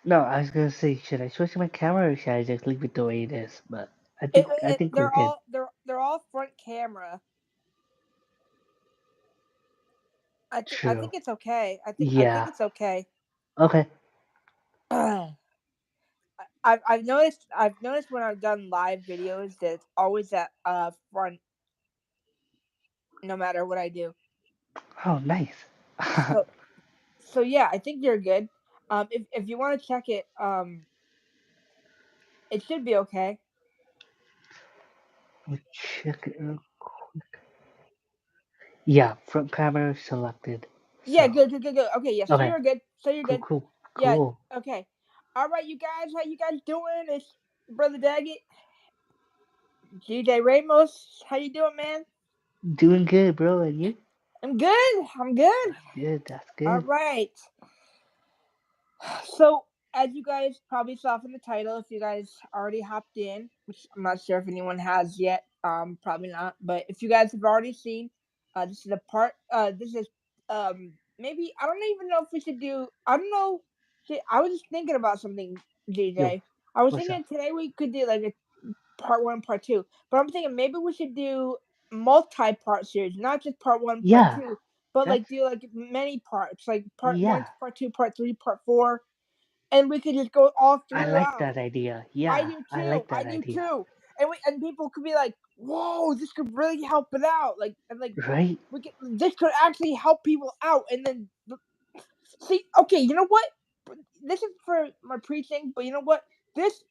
No, I was gonna say, should I switch my camera or should I just leave it the way it is? But I think we're good. They're all front camera. I True. think it's okay. I think Yeah. it's okay. Okay. I've noticed when I've done live videos that it's always at front no matter what I do. Oh, nice. So so yeah, I think you're good. If you want to check it, it should be okay. Let's check it out. Yeah, front camera selected. Yeah, So, good. Okay, yeah, so okay. you're good. So you're Cool, good. cool, Yeah, cool. okay. All right, you guys, how you guys doing? It's Brother Daggett, GJ Ramos. How you doing, man? Doing good, bro. And you? I'm good. I'm good. That's good. That's All good. right. So, as you guys probably saw from the title, if you guys already hopped in, which I'm not sure if anyone has yet, probably not. But if you guys have already seen, this is a part. This is maybe I don't even know if we should do. I don't know. Shit, I was just thinking about something, Yo, DJ. I was what's up? thinking today we could do like a part one, part two. But I'm thinking maybe we should do multi-part series, not just part one, part Yeah, two, but like that's do like many parts, like part one, yeah. part two, part three, part four, and we could just go all I like throughout. that idea. I Yeah, do I too. like I that do idea. too. And people could be like, "Whoa, this could really help it out." Like Right? we could this could actually help people out. And then see, okay, you know what? This is for my preaching, but you know what? This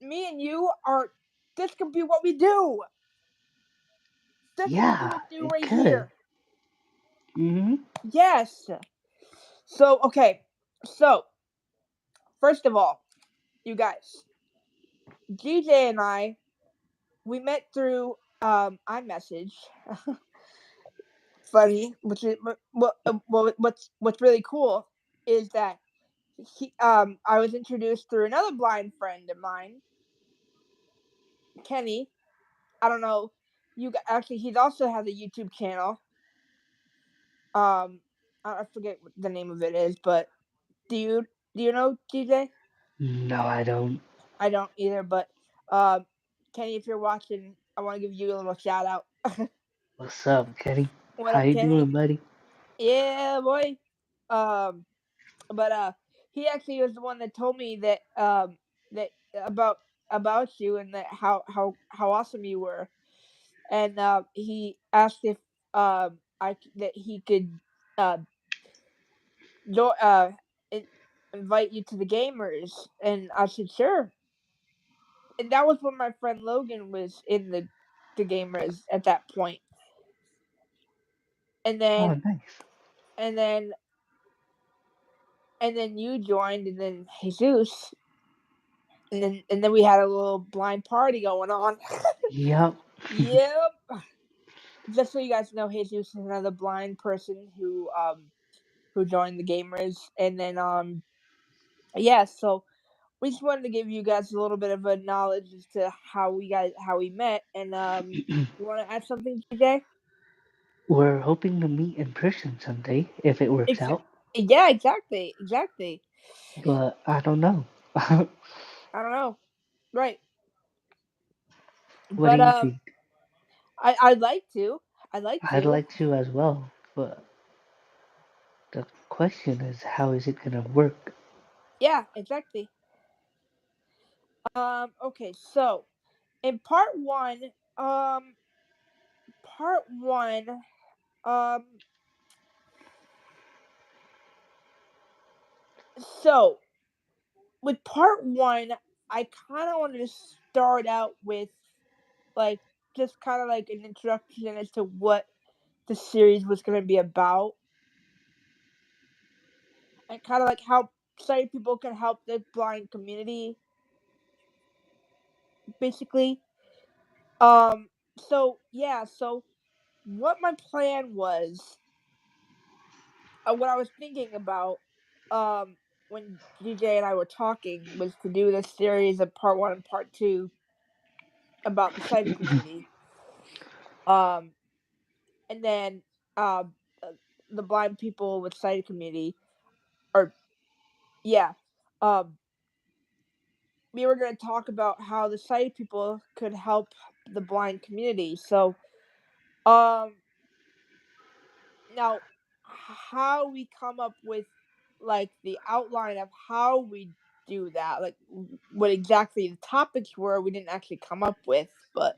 me and you are. This could be what we do. This is what we Yeah, would do it right could. here. Mm-hmm. Yes. So okay. So first of all, you guys, GJ and I, we met through iMessage. Funny, which is what's really cool is that I was introduced through another blind friend of mine, Kenny. I don't know. Actually, he also has a YouTube channel. Um, I forget what the name of it is, but do you do you know DJ? No, I don't. I don't either, but um, Kenny, if you're watching, I want to give you a little shout out. What's up, Kenny? What How up, you Kenny? doing, buddy? Yeah, boy. Um, but he actually was the one that told me that that about you and that how awesome you were, and he asked if that he could uh do, in, invite you to the gamers, and I said sure. And that was when my friend Logan was in the gamers at that point, and Oh, then nice. and then and then you joined, and then Jesus, and then we had a little blind party going on. Yep. Yep. Just so you guys know, Jesus is another blind person who joined the gamers, and then yeah. So we just wanted to give you guys a little bit of a knowledge as to how we met, and you want to add something, TJ? We're hoping to meet in person someday if it works Ex- out, yeah, exactly. but I don't know. I don't know, right? What do But you think? I'd like to. I'd like I'd to. like to as well, but the question is, how is it gonna work? Yeah, exactly. Okay, so in um, part one, um, so with part one, I kind of wanted to start out with like just kind of like an introduction as to what the series was going to be about, and kind of like how sighted people can help the blind community, basically. Um, so yeah, so what my plan was, what I was thinking about, when DJ and I were talking was to do this series of part one and part two about the sighted community. Um, and then uh, uh, the blind people with sighted community, or yeah, um, we were going to talk about how the sighted people could help the blind community. So, um, now how we come up with like the outline of how we do that, like what exactly the topics were, we didn't actually come up with. But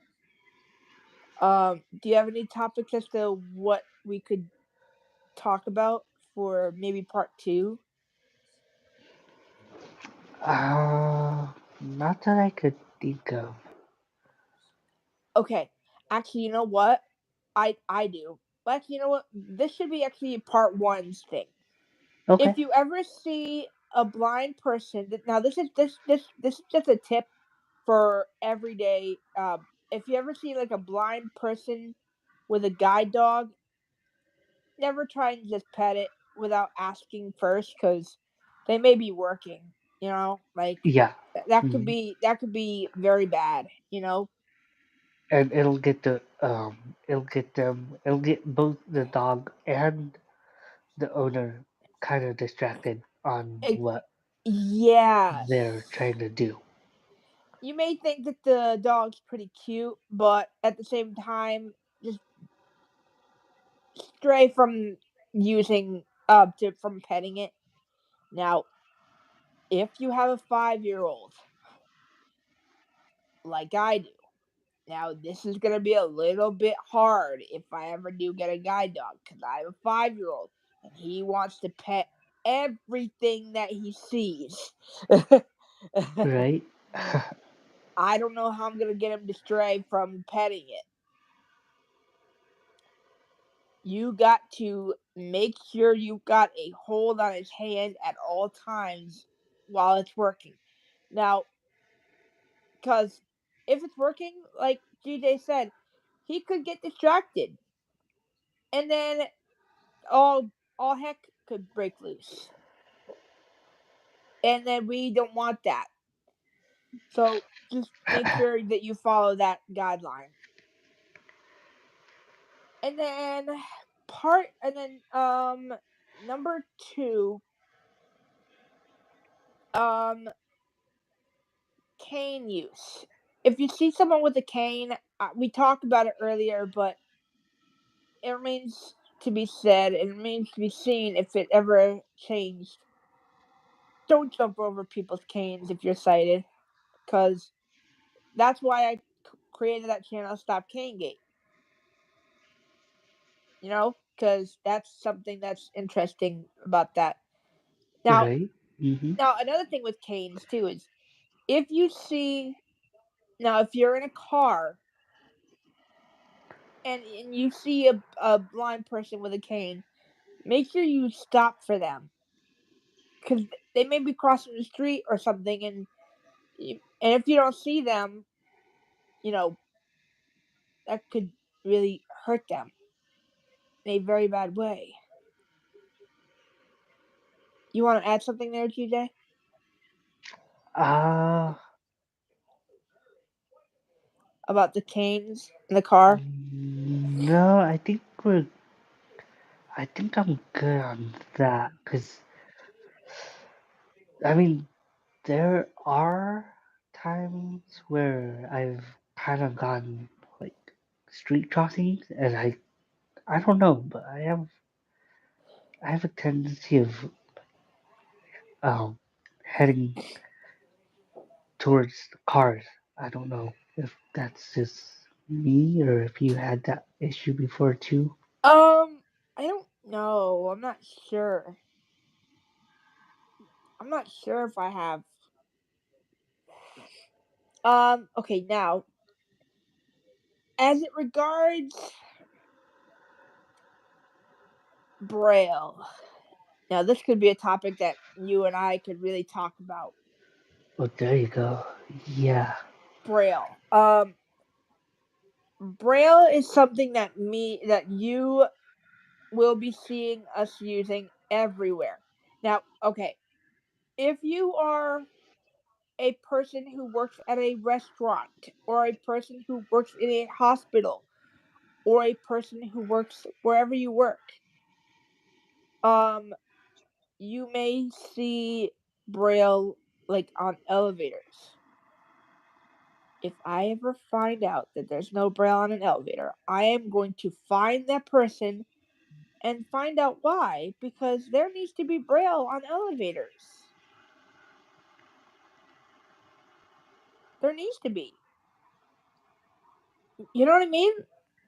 do you have any topics as to what we could talk about for maybe part two? Not that I could think of. Okay, actually, you know what? I do. But actually, you know what? This should be actually part one's thing. Okay. If you ever see a blind person, now this is just a tip for everyday. If you ever see like a blind person with a guide dog, never try and just pet it without asking first, because they may be working. You know, like Yeah. that could Mhm. be very bad. You know, And it'll get both the dog and the owner kind of distracted on it, what they're yes. trying to do. You may think that the dog's pretty cute, but at the same time, just stray from using to from petting it. Now, if you have a 5-year-old like I do, now this is gonna be a little bit hard if I ever do get a guide dog, because I have a 5-year-old and he wants to pet everything that he sees. Right? I don't know how I'm gonna get him to stray from petting it. You got to make sure you've got a hold on his hand at all times while it's working. Now, because if it's working, like GJ said, he could get distracted, and then all heck could break loose, and then we don't want that. So just make sure that you follow that guideline, and then number two, um cane use. If you see someone with a cane, we talked about it earlier, but it remains to be said. It remains to be seen if it ever changed. Don't jump over people's canes if you're sighted, because that's why I created that channel, Stop Cane Gate. You know, because that's something that's interesting about that. Now, Right? Hmm. now another thing with canes too is if you see if you're in a car and you see a blind person with a cane, make sure you stop for them, because they may be crossing the street or something, and if you don't see them, you know that could really hurt them in a very bad way. You want to add something there, GJ, Uh, about the canes in the car? no, I think I'm good on that. Cause, I mean, there are times where I've kind of gone like street crossings, and I don't know, but I have a tendency of um heading towards the cars. I don't know if that's just me or if you had that issue before too. I don't know. I'm not sure if I have. Okay, now as it regards Braille. Now, this could be a topic that you and I could really talk about. Oh, there you go. Yeah. Braille. Braille is something that you will be seeing us using everywhere. Now, okay, if you are a person who works at a restaurant, or a person who works in a hospital, or a person who works wherever you work, um, you may see Braille like on elevators. if I ever find out that there's no braille on an elevator, I am going to find that person and find out why, because there needs to be braille on elevators. There needs to be. You know what I mean?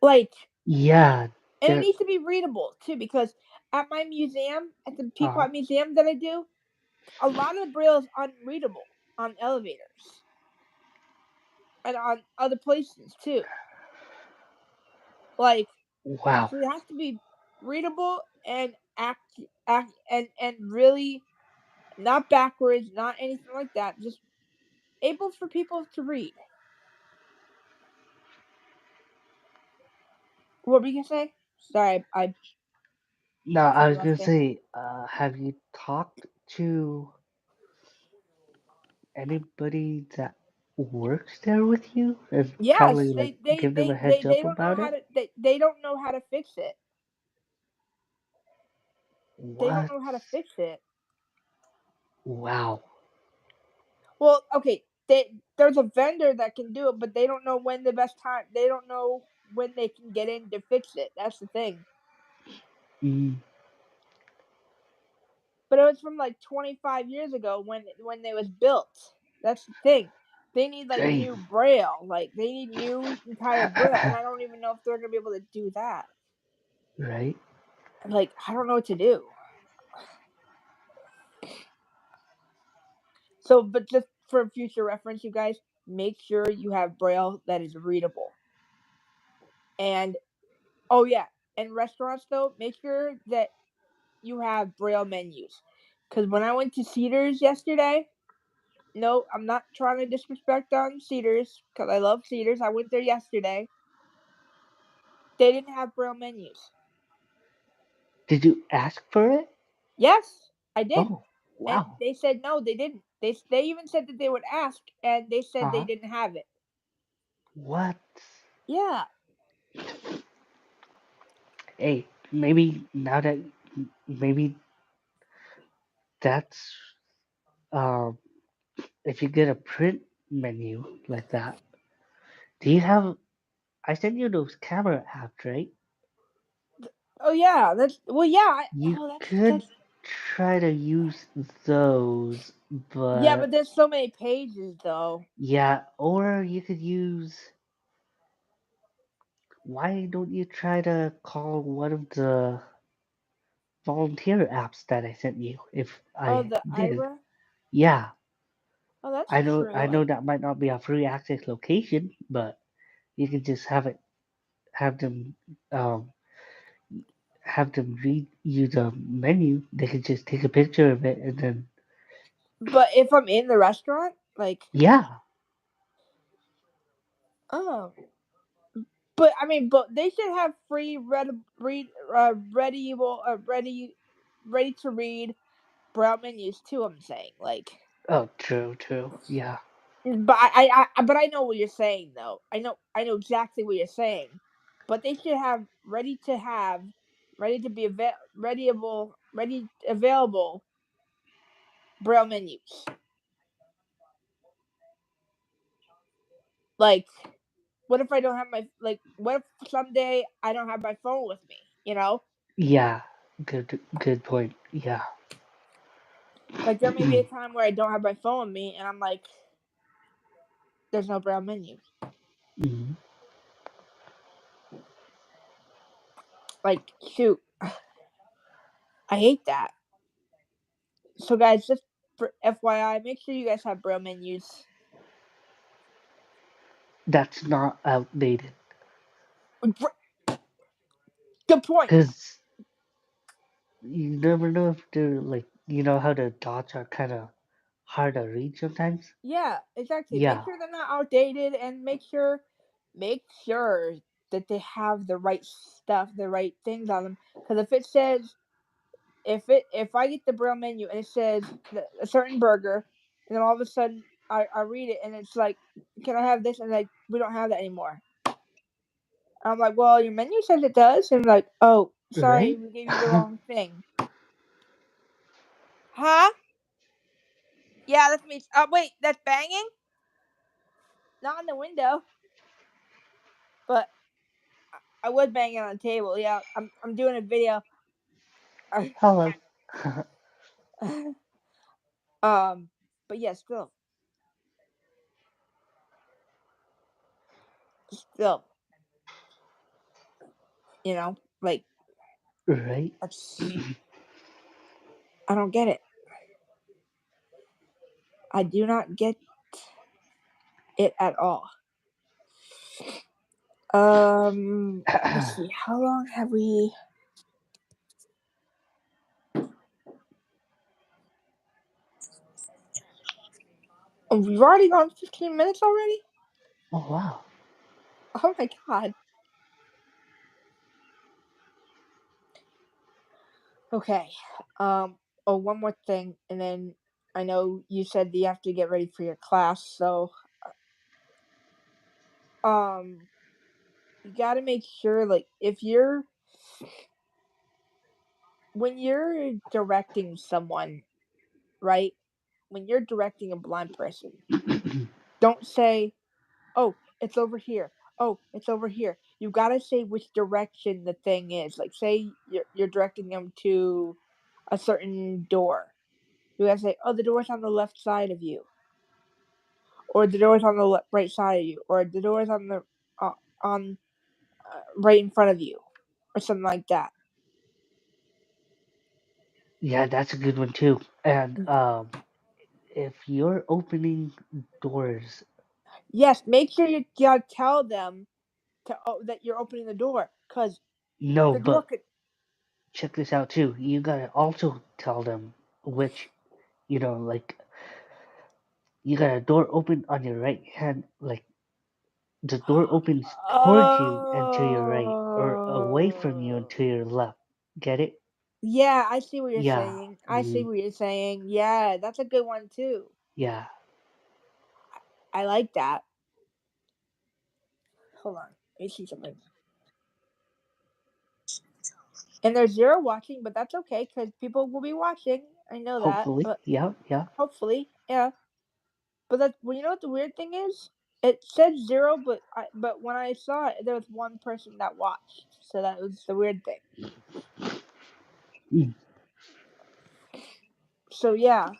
Like, Yeah, and it there needs to be readable too, because at my museum, at the are. Pequot Museum that I do, a lot of the braille is unreadable on elevators and on other places too. Like, Wow. so it has to be readable and act and really not backwards, not anything like that. Just able for people to read. What were you gonna say? Sorry, No, I cut I you was off gonna there. say, have you talked to anybody that works there with you and Yes, probably like give them a heads they up don't know about how it? to they don't know how to fix it. They don't What? know how to fix it. Wow. Well, okay, there's a vendor that can do it, but they don't know when the best time. They don't know when they can get in to fix it. That's the thing. Mm, But it was from like 25 years ago when they was built. That's the thing. They need like dang. new braille. Like they need new entire braille, and I don't even know if they're gonna be able to do that. Right? Like I don't know what to do. So, but just for future reference, you guys make sure you have braille that is readable. And oh yeah, in restaurants though, make sure that you have braille menus. Because when I went to Cedars yesterday, no, I'm not trying to disrespect on Cedars because I love Cedars. I went there yesterday. They didn't have braille menus. Did you ask for it? Yes, I did, Oh, and wow. they said no, they didn't. They even said that they would ask, and they said they Uh-huh. didn't have it. What? Yeah. Hey, maybe now that maybe that's um if you get a print menu like that, do you have I sent you those camera apps, right? Oh yeah. That's well. Yeah. You Oh, could that's try to use those, yeah. but But there's so many pages though. yeah, or you could use why don't you try to call one of the volunteer apps that I sent you if Oh, I the did? Ira. Yeah, Oh, that's I true. know that might not be a free access location, but you can just have them um have them read you the menu. They can just take a picture of it and then But if I'm in the restaurant, like, yeah, oh, but I mean, but they should have free ready to read braille menus too. I'm saying, like, oh true, yeah. but but I know what you're saying though. I know exactly what you're saying. But they should have, ready to be ready available braille menus. Like, what if I don't have my like? What if someday I don't have my phone with me? You know, Yeah, good point. Yeah. like there may be a time where I don't have my phone with me, and I'm like, there's no braille menu. Mhm. Like, shoot, I hate that. So, guys, just for FYI, make sure you guys have braille menus. That's not outdated. Good point. Because you never know if they're like, you know how the dots are kind of hard to read sometimes? Yeah, exactly. Make Yeah, sure they're not outdated, and make sure that they have the right stuff, the right things on them. Because if it says if I get the braille menu and it says a certain burger, and then all of a sudden I read it and it's like, can I have this? And like, we don't have that anymore. I'm like, well, your menu says it does, and like, oh, sorry, right? we gave you the wrong thing. Huh? Yeah, that's me. Oh, wait, that's banging. Not on the window, but I was banging on the table. Yeah, I'm doing a video. Hello. um, but yeah, still, like Right? that's I don't get it. I do not get it at all. Let's see. How long have we? Oh, we've already gone 15 minutes already. Oh wow. Oh my god. Okay. Oh, one more thing, and then I know you said that you have to get ready for your class, so um, you got to make sure, like, if you're when you're directing someone, right? When you're directing a blind person, don't say, "Oh, it's over here. Oh, it's over here." You got to say which direction the thing is. Like, say you're directing them to a certain door. You gotta say, "Oh, the door's on the left side of you," or "The door's on the right side of you," or "The door's on the on right in front of you," or something like that. Yeah, that's a good one too. And if you're opening doors, Yes, make sure you gotta tell them that you're opening the door, cause no, the door but could. check this out too. You gotta also tell them which, like you got a door open on your right hand, like the door opens towards you and to your right, or away from you and Oh, to your left. Get it? yeah, I see what you're Yeah. saying. I see what you're saying. Yeah, that's a good one too. Yeah. I like that. Hold on, let me see something. And there's zero watching, but that's okay because people will be watching. I know that, Hopefully. but Yeah. Yeah. hopefully, yeah. But that's well, you know what the weird thing is? It said zero, but when I saw it, there was one person that watched. So that was the weird thing. Mm. So yeah,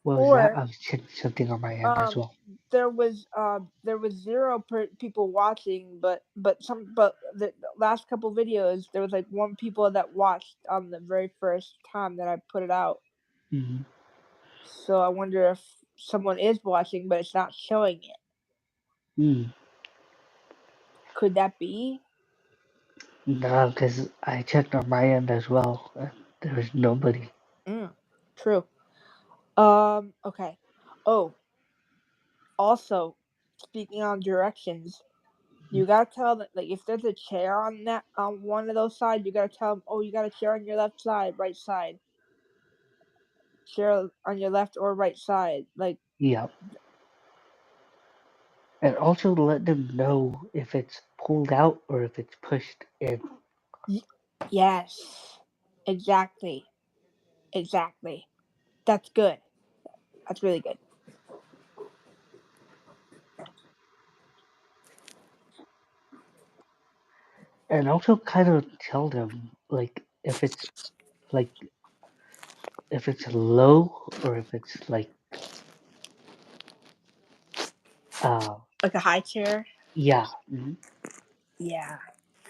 What was that? or I was checking something on my end as um, well. there was zero people watching, but the last couple videos there was like one people that watched on the very first time that I put it out. Hmm. So I wonder if someone is watching, but it's not showing it. Mm. Could that be? No, because I checked on my end as well. There was nobody. Mm, true. Okay. Oh, also, speaking on directions, you gotta tell them like if there's a chair on one of those sides, you gotta tell them, oh, you got a chair on your left side, right side, chair on your left or right side. Like, Yeah. And also let them know if it's pulled out or if it's pushed in. y- yes, exactly, exactly. That's good. That's really good. And also kind of tell them like if it's low or if it's like uh Like a high chair. yeah. Mhm. Yeah,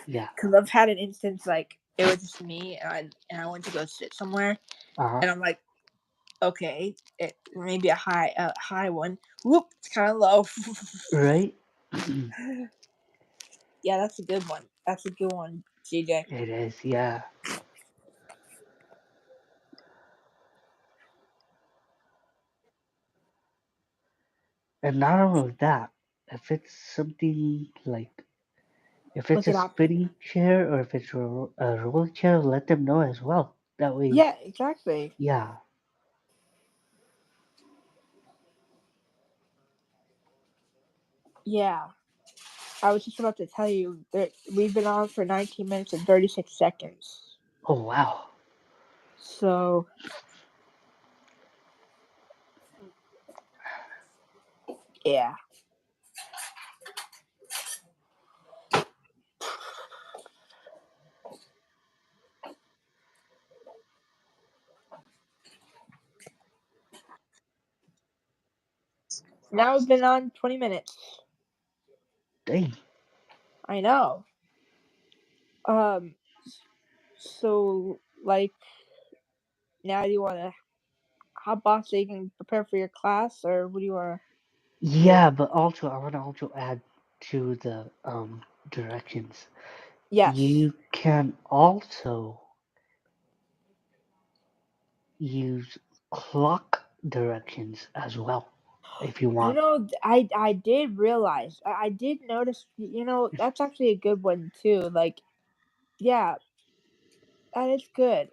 Yeah. because I've had an instance like it was just me and I went to go sit somewhere Uh-huh. and I'm like, okay, it maybe a high one. Whoop, it's kind of low. Right? Yeah, that's a good one. That's a good one, CJ. It is, yeah. And not only that, if it's something like if it's Look a it up. spinning chair or if it's a rolling chair, let them know as well. That way, Yeah, exactly. yeah. Yeah, I was just about to tell you that we've been on for 19 minutes and 36 seconds. Oh wow. So Yeah. Now we've been on 20 minutes. Dang. I know. Um. So, like, now you want to hop off so you can prepare for your class, or what do you want to do? Yeah, but also I want to also add to the directions. Yes. You can also use clock directions as well if you You want. know, I did realize, I did notice, you know, that's actually a good one too. Like, yeah, that is good.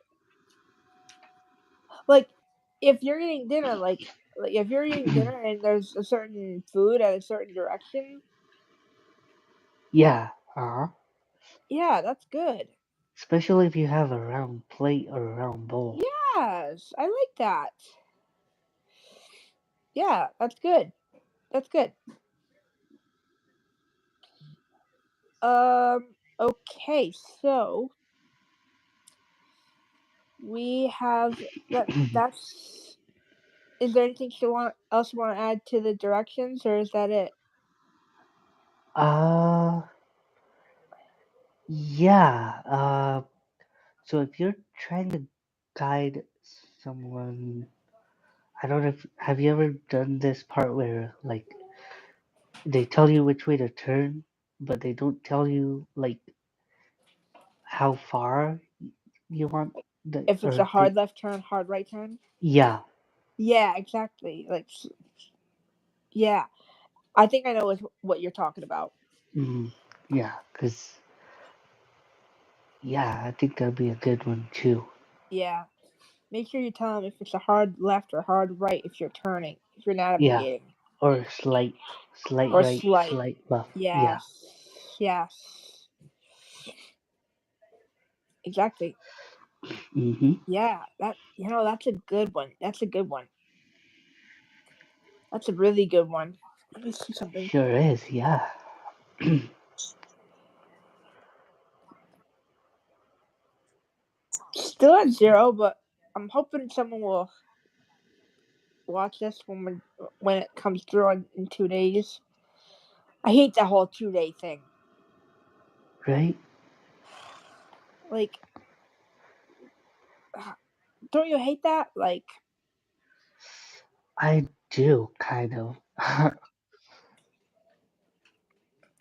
Like, if you're eating dinner, like if you're eating dinner and there's a certain food at a certain direction, Yeah, uh-huh. yeah, that's good. Especially if you have a round plate or a round bowl. Yes, I like that. Yeah, that's good. That's good. Okay, so we have that's is there anything else you want to add to the directions, or is that it? uh, yeah. So if you're trying to guide someone, I don't know if have you ever done this part where like they tell you which way to turn, but they don't tell you like how far you want the If it's a or the hard left turn, hard right turn? yeah. Yeah, exactly. Like, yeah, I think I know what you're talking about. Mm, yeah, because yeah, I think that'd be a good one too. Yeah, make sure you tell them if it's a hard left or hard right if you're turning, if you're Yeah, navigating, or slight or right, slight. slight left. Yeah. Yes, yes, exactly. Mm-hmm. Yeah, that's a good one. That's a good one. That's a really good one. Let me see something. Sure is. Yeah. Still at 0, but I'm hoping someone will watch this when it comes through in 2 days. I hate that whole 2 day thing. Right. Like, don't you hate that? Like, I do kind of.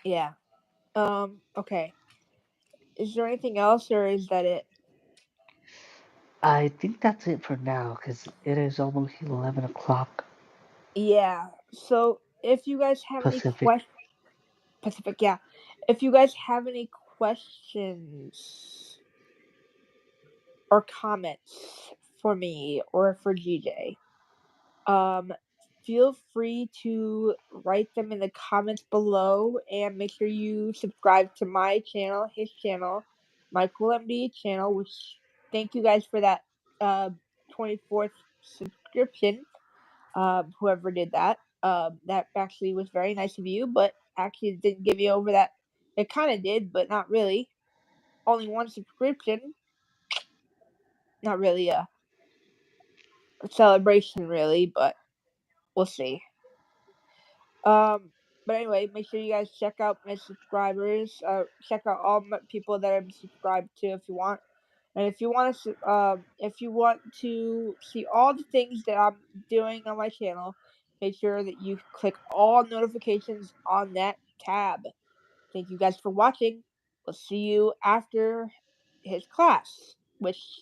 yeah. Okay. Is there anything else, or is that it? I think that's it for now because it is almost 11 o'clock Yeah. So if you guys have any Pacific. Pacific, yeah. If you guys have any questions or comments for me or for GJ, um, feel free to write them in the comments below, and make sure you subscribe to my channel, his channel, Michael MD channel, which thank you guys for that 24th subscription. Whoever did that. That actually was very nice of you, but actually didn't give you over that. It kind of did, but not really. Only one subscription. Not really a celebration, really, but we'll see. Um, but anyway, make sure you guys check out my subscribers. Check out all my people that I'm subscribed to if you want. And if you want to see all the things that I'm doing on my channel, make sure that you click all notifications on that tab. Thank you guys for watching. We'll see you after his class, which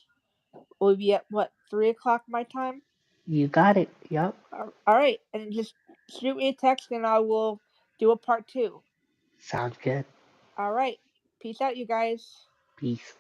will be at what 3 o'clock my time. You got it. Yup. All right, and just shoot me a text, and I will do a part 2. Sounds good. All right, peace out, you guys. Peace.